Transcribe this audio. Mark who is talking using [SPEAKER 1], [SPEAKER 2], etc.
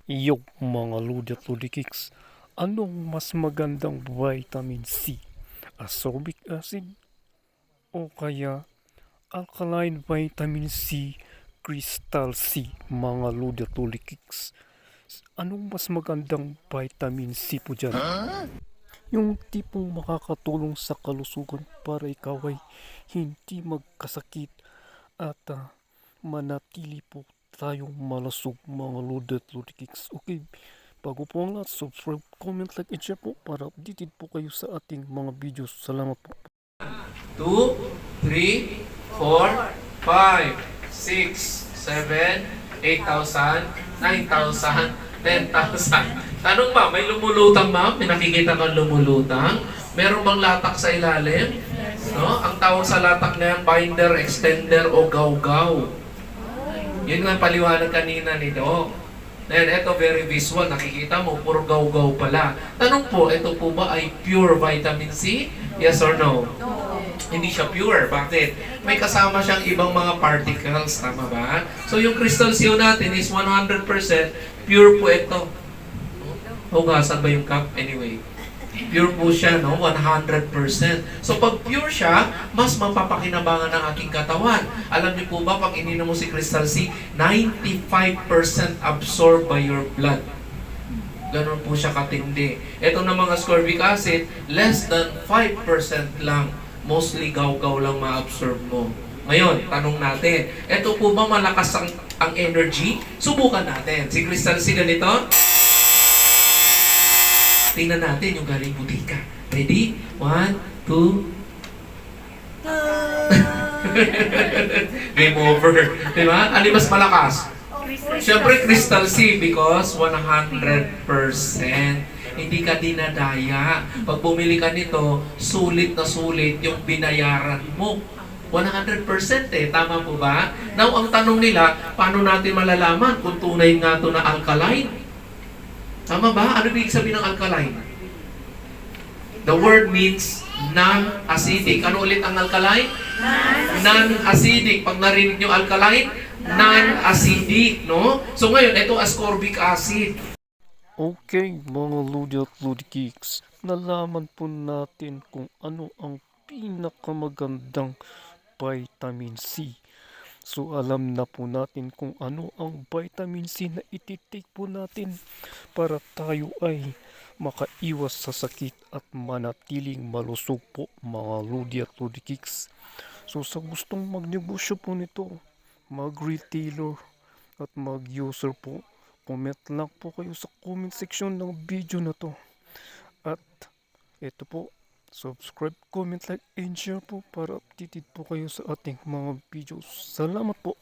[SPEAKER 1] Yung mga Lodi at Lodi Kicks, anong mas magandang vitamin C? Ascorbic acid o kaya alkaline vitamin C, crystal C, mga Lodi at Lodi Kicks? Anong mas magandang vitamin C po dyan? Yung tipong makakatulong sa kalusugan para ikaw ay hindi magkasakit at manatili po tayong malusog mga Lodi at Lodi Kicks. Okay, bago po ang lahat, subscribe, comment, like, and share po para updated po kayo sa ating mga videos. Salamat po.
[SPEAKER 2] 2, 3, 4, 5, 6, 7, 8,000, 9,000, 10,000. Tanong ma'am, may lumulutang ma'am? May nakikita kang lumulutang? Meron bang latak sa ilalim? No? Ang tawag sa latak na yan, binder, extender, o gaw-gaw. Yun nga paliwanag kanina ni Doc. Then, ito very visual. Nakikita mo, puro gaw-gaw pala. Tanong po, ito po ba ay pure vitamin C? Yes or no? Hindi siya pure. Bakit? May kasama siyang ibang mga particles. Tama ba? So, yung crystal seal natin is 100% pure po ito. Hugasan ba yung cup? Anyway. Pure po siya, no? 100%. So, pag pure siya, mas mapapakinabangan ng ating katawan. Alam niyo po ba, pag ininom mo si Crystal C, 95% absorbed by your blood. Ganon po siya katindi. Ito na mga ascorbic acid, less than 5% lang. Mostly gaw-gaw lang ma-absorb mo. Ngayon, tanong natin, ito po ba malakas ang energy? Subukan natin. Si Crystal C ganito. Tingnan natin yung galing butika. Ready? 1, 2. Game over. Diba? Ano mas malakas? Siyempre, Crystal C because 100%. Hindi ka dinadaya. Pag bumili ka nito, sulit na sulit yung binayaran mo. 100% eh. Tama po ba? Now, ang tanong nila, paano natin malalaman kung tunay nga ito na alkaline? Tama ba? Ano ibig sabihin ng alkaline? The word means non-acidic. Ano ulit ang alkaline? Non-acidic. Pag narinig nyo alkaline, non-acidic, no? So ngayon, ito ascorbic acid.
[SPEAKER 1] Okay, mga Lodi at Lodi Kicks, nalaman po natin kung ano ang pinakamagandang vitamin C. So alam na po natin kung ano ang vitamin C na ititake po natin para tayo ay makaiwas sa sakit at manatiling malusog po mga Lodi at Lodi Kicks. So sa gustong magnegosyo po nito, mag-retailer at mag-user po, comment lang po kayo sa comment section ng video na to. At ito po, subscribe, comment, like, and share po para updated po kayo sa ating mga videos. Salamat po!